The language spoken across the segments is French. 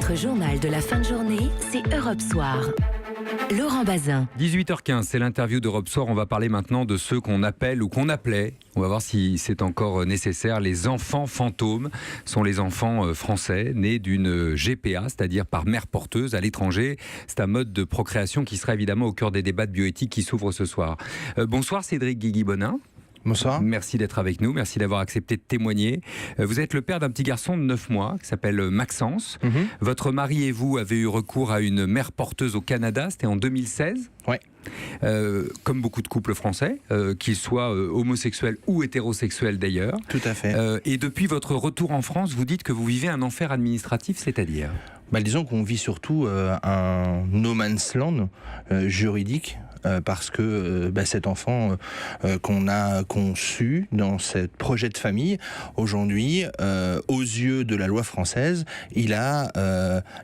Votre journal de la fin de journée, c'est Europe Soir. Laurent Bazin. 18h15, c'est l'interview d'Europe Soir. On va parler maintenant de ceux qu'on appelle ou qu'on appelait, on va voir si c'est encore nécessaire, les enfants fantômes. Ce sont les enfants français nés d'une GPA, c'est-à-dire par mère porteuse à l'étranger. C'est un mode de procréation qui sera évidemment au cœur des débats de bioéthique qui s'ouvrent ce soir. Bonsoir Cédric Guigui-Bonin. Bonsoir. Merci d'être avec nous, merci d'avoir accepté de témoigner. Vous êtes le père d'un petit garçon de 9 mois qui s'appelle Maxence. Votre mari et vous avez eu recours à une mère porteuse au Canada, c'était en 2016. Oui. Comme beaucoup de couples français, qu'ils soient homosexuels ou hétérosexuels d'ailleurs. Tout à fait. Et depuis votre retour en France, vous dites que vous vivez un enfer administratif, c'est-à-dire ? Disons qu'on vit surtout un no man's land juridique. Parce que cet enfant qu'on a conçu dans ce projet de famille, aujourd'hui, aux yeux de la loi française, il a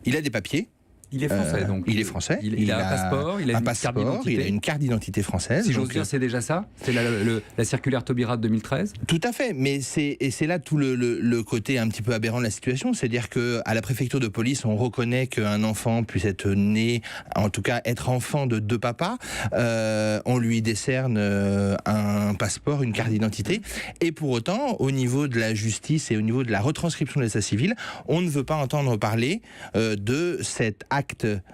des papiers. Il est français donc. Il est français. Il a un passeport, il a une carte d'identité. Il a une carte d'identité française. Si j'ose dire, c'est déjà ça ? C'est la circulaire Taubira de 2013 ? Tout à fait, mais c'est là tout le côté un petit peu aberrant de la situation, c'est-à-dire que à la préfecture de police, on reconnaît qu'un enfant puisse être né, en tout cas être enfant de deux papas, on lui décerne un passeport, une carte d'identité, et pour autant, au niveau de la justice et au niveau de la retranscription de l'état civil, on ne veut pas entendre parler de cet acte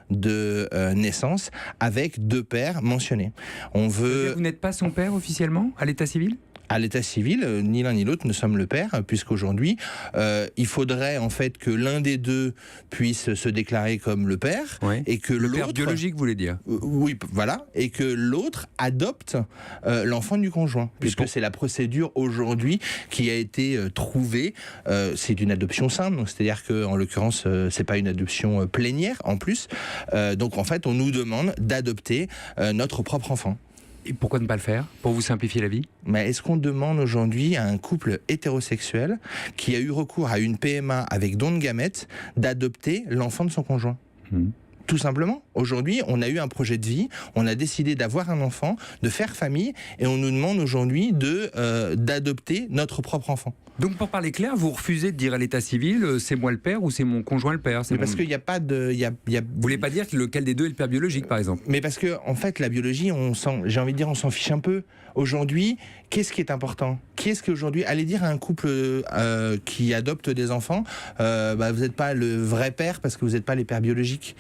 de naissance avec deux pères mentionnés. Vous n'êtes pas son père officiellement à l'état civil ? À l'état civil, ni l'un ni l'autre ne sommes le père, puisqu'aujourd'hui, il faudrait en fait que l'un des deux puisse se déclarer comme le père, et que le l'autre... père biologique, vous voulez dire ? Oui, voilà, et que l'autre adopte l'enfant du conjoint, puisque c'est la procédure aujourd'hui qui a été trouvée. C'est une adoption simple, donc c'est-à-dire que en l'occurrence, c'est pas une adoption plénière en plus. Donc en fait, on nous demande d'adopter notre propre enfant. Et pourquoi ne pas le faire ? Pour vous simplifier la vie ? Mais est-ce qu'on demande aujourd'hui à un couple hétérosexuel qui a eu recours à une PMA avec don de gamètes d'adopter l'enfant de son conjoint ? Tout simplement. Aujourd'hui, on a eu un projet de vie, on a décidé d'avoir un enfant, de faire famille, et on nous demande aujourd'hui d'adopter notre propre enfant. Donc pour parler clair, vous refusez de dire à l'état civil c'est moi le père ou c'est mon conjoint le père ? Parce qu'il n'y a pas de... Vous voulez pas dire lequel des deux est le père biologique par exemple ? Mais parce que en fait la biologie, j'ai envie de dire on s'en fiche un peu. Aujourd'hui, qu'est-ce qui est important ? Qui est-ce qu'aujourd'hui, allez dire à un couple qui adopte des enfants, vous n'êtes pas le vrai père parce que vous n'êtes pas les pères biologiques.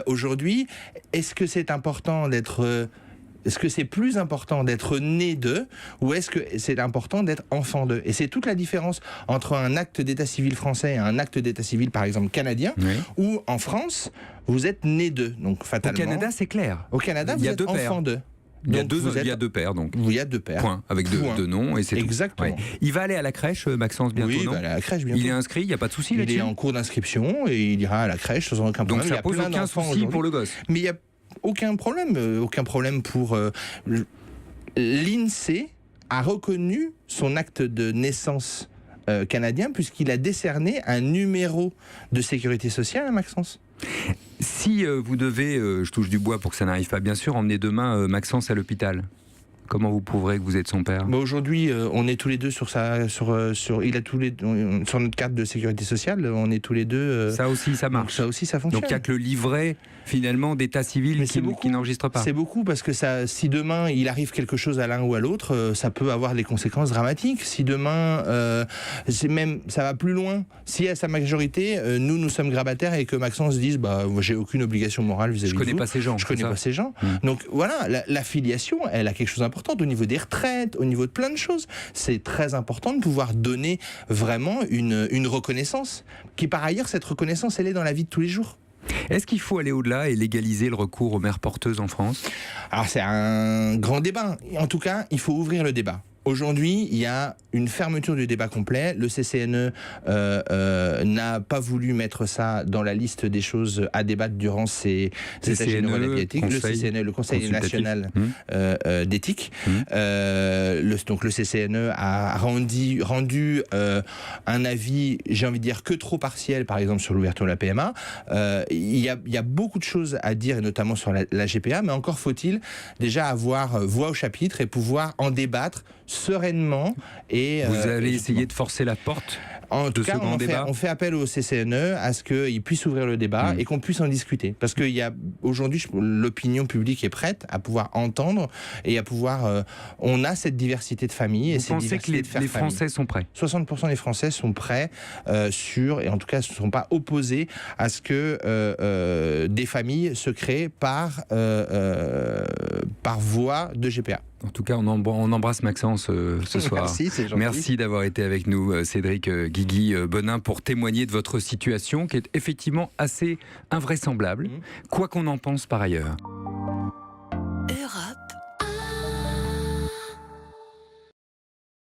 Aujourd'hui, est-ce que c'est important d'être... Est-ce que c'est plus important d'être né d'eux ou est-ce que c'est important d'être enfant d'eux ? Et c'est toute la différence entre un acte d'état civil français et un acte d'état civil, par exemple, canadien, où en France, vous êtes né d'eux. Donc, fatalement... Au Canada, c'est clair. Au Canada, vous êtes enfant d'eux. Il y a deux pères, donc. Il y a deux pères. Point, avec deux noms, et c'est exactement. Tout. Il va aller à la crèche, Maxence, bientôt, non ? Oui, il va aller à la crèche bientôt. Il est inscrit, il n'y a pas de souci là-dessus ? Il est en cours d'inscription et il ira à la crèche sans aucun problème. Donc ça pose aucun souci pour le gosse ? Mais il n'y a aucun problème pour... L'INSEE a reconnu son acte de naissance canadien puisqu'il a décerné un numéro de sécurité sociale à Maxence. Si vous devez, je touche du bois pour que ça n'arrive pas, bien sûr, emmener demain Maxence à l'hôpital, comment vous prouverez que vous êtes son père ? Aujourd'hui, on est tous les deux sur notre carte de sécurité sociale, on est tous les deux... Ça aussi, ça marche. Ça aussi, ça fonctionne. Donc il n'y a que le livret, finalement, d'état civil qui n'enregistre pas. C'est beaucoup, parce que si demain, il arrive quelque chose à l'un ou à l'autre, ça peut avoir des conséquences dramatiques. Si demain, ça va plus loin. Si à sa majorité, nous sommes grabataires et que Maxence dise, j'ai aucune obligation morale vis-à-vis de vous. Je connais pas ces gens. Je connais pas ces gens. Donc voilà, la filiation, elle a quelque chose d'important. Au niveau des retraites, au niveau de plein de choses. C'est très important de pouvoir donner vraiment une reconnaissance, qui par ailleurs, cette reconnaissance, elle est dans la vie de tous les jours. Est-ce qu'il faut aller au-delà et légaliser le recours aux mères porteuses en France ? Alors c'est un grand débat. En tout cas, il faut ouvrir le débat. Aujourd'hui, il y a une fermeture du débat complet. Le CCNE n'a pas voulu mettre ça dans la liste des choses à débattre durant ces états généraux d'éthique. Le CCNE, le Conseil national d'éthique. Donc le CCNE a rendu un avis, j'ai envie de dire, que trop partiel, par exemple sur l'ouverture de la PMA. Il y a beaucoup de choses à dire, et notamment sur la GPA, mais encore faut-il déjà avoir voix au chapitre et pouvoir en débattre sereinement. Et vous allez essayer de forcer la porte En tout de cas, ce grand débat. on fait appel au CCNE à ce qu'il puisse ouvrir le débat et qu'on puisse en discuter. Parce qu'il y a aujourd'hui, l'opinion publique est prête à pouvoir entendre et à pouvoir. On a cette diversité de familles. Vous pensez que les Français sont prêts? 60% des Français sont prêts et en tout cas ne sont pas opposés à ce que des familles se créent par voie de GPA. En tout cas, on embrasse Maxence ce soir. Merci, c'est gentil. Merci d'avoir été avec nous, Cédric Guigui-Bonin, pour témoigner de votre situation qui est effectivement assez invraisemblable, quoi qu'on en pense par ailleurs.